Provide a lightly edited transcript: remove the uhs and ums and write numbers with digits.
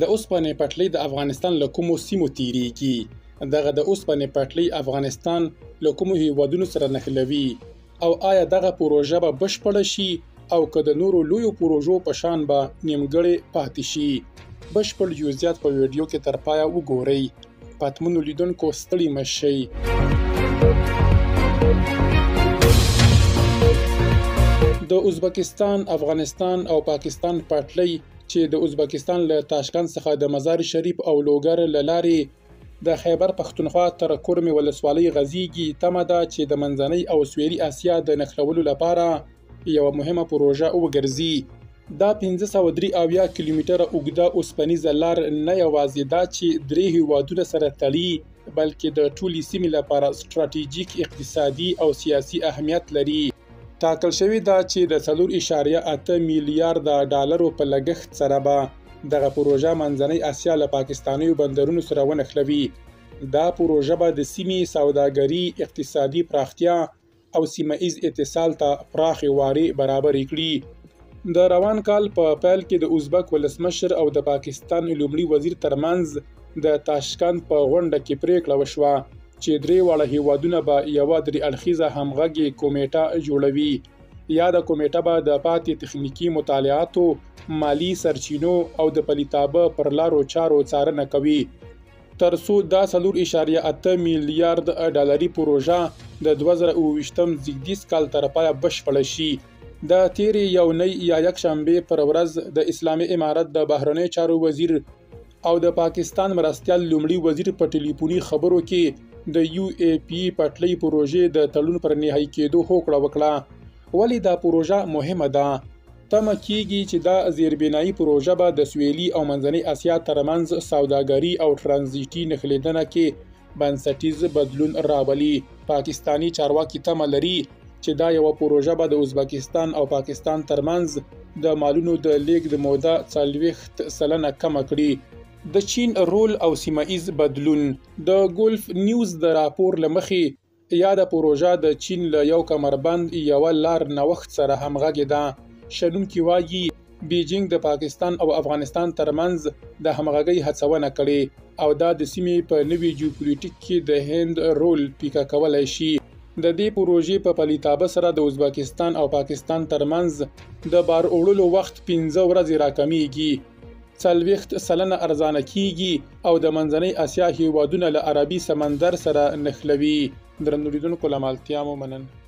د اوسپنې پټلۍ د افغانستان له کومو سیمو تیریږي؟ دغه د اوسپنې پټلۍ افغانستان له کومو هیوادونو سره نښلوي؟ او آیا دغه پروژه به بشپړه شي او که د نورو لویو پروژو په شان به نیمګړې پاتې شي؟ بشپړ جزئیات په ویډیو کې تر پایه وګورئ. پاتمنو لیدونکو ستړي مه شئ. د ازبکستان، افغانستان او پاکستان پټلۍ چې د ازبکستان له تاشکند څخه د مزار شریف او لوګر له لارې د خیبر پښتونخوا تر کورمې ولسوالۍ غځېږي، تمه ده چې د منځنۍ او سویلي اسیا د نښلولو لپاره یوه مهمه پروژه وګرځي. دا 573 کیلومتره اوږده اوسپنیزه لار نه یوازې دا چې درې هیوادونه سره تړي، بلکې د ټولې سیمې لپاره ستراتیژیک، اقتصادي او سیاسي اهمیت لري. ټاکل شوې ده چې د 4.8 میلیارده ډالرو په لګښت سره به دغه پروژه منځنۍ اسیا له پاکستانیو بندرونو سره ونښلوي. دا پروژه به د سیمې سوداګري، اقتصادي پراختیا او سیمه ایز اتصال ته پراخې وارې برابرې کړي. د روان کال په پیل کې د ازبک ولسمشر او د پاکستان لومړي وزیر ترمنځ د تاشکند په غونډه کې پریکړه وشوه چې درې واړه هیوادونه به یوه درې اړخیزه همغږې کمیټه جوړوي. یاده کمیټه به د پاتې تخنیکي مطالعاتو، مالي سرچینو او د پلیتابه پر لارو چارو څارنه کوي، تر څو دا 4.8 میلیارد ډالري پروژه د 2028 زیږدیز کال تر پایه بشپړه شي. د تیرې یونۍ یا یکشنبې پر ورځ د اسلامي امارت د بهرنیو چارو وزیر او د پاکستان مرستیال لومړي وزیر په ټلیفوني خبرو کې د UAP پټلۍ پروژې د تړون پر نهایي کېدو هوکړه وکړه. ولې دا پروژه مهمه ده؟ تمه کېږي چې دا زیربنایي پروژه به د سویلي او منځنۍ اسیا ترمنځ سوداګري او ترانزیټي نښلېدنه کې بنسټیز بدلون راولي. پاکستاني چارواکي تمه لري چې دا یوه پروژه به د ازبکستان او پاکستان ترمنځ د مالونو د لیږد موده 40% کمه کړي. د چین رول او سیمه ایز بدلون. د ګولف نیوز د راپور له مخې یاده پروژه د چین له یو کمربند یوه لار نوښت سره همغږې ده. شنونکي وایي بیجینګ د پاکستان او افغانستان ترمنځ د همغږۍ هڅونه کړې او دا د سیمې په نوي جیوپولیټیک کې د هند رول پیکه کولی شي. د دې پروژې په پلیتابه سره د ازبکستان او پاکستان ترمنځ د بار وړلو وخت 15 ورځې راکمیږي، 40% ارزانه کیږي او د منځنۍ اسیا هیوادونه له عربي سمندر سره نښلوي. درنو لیدونکو له ملتیا مو مننه.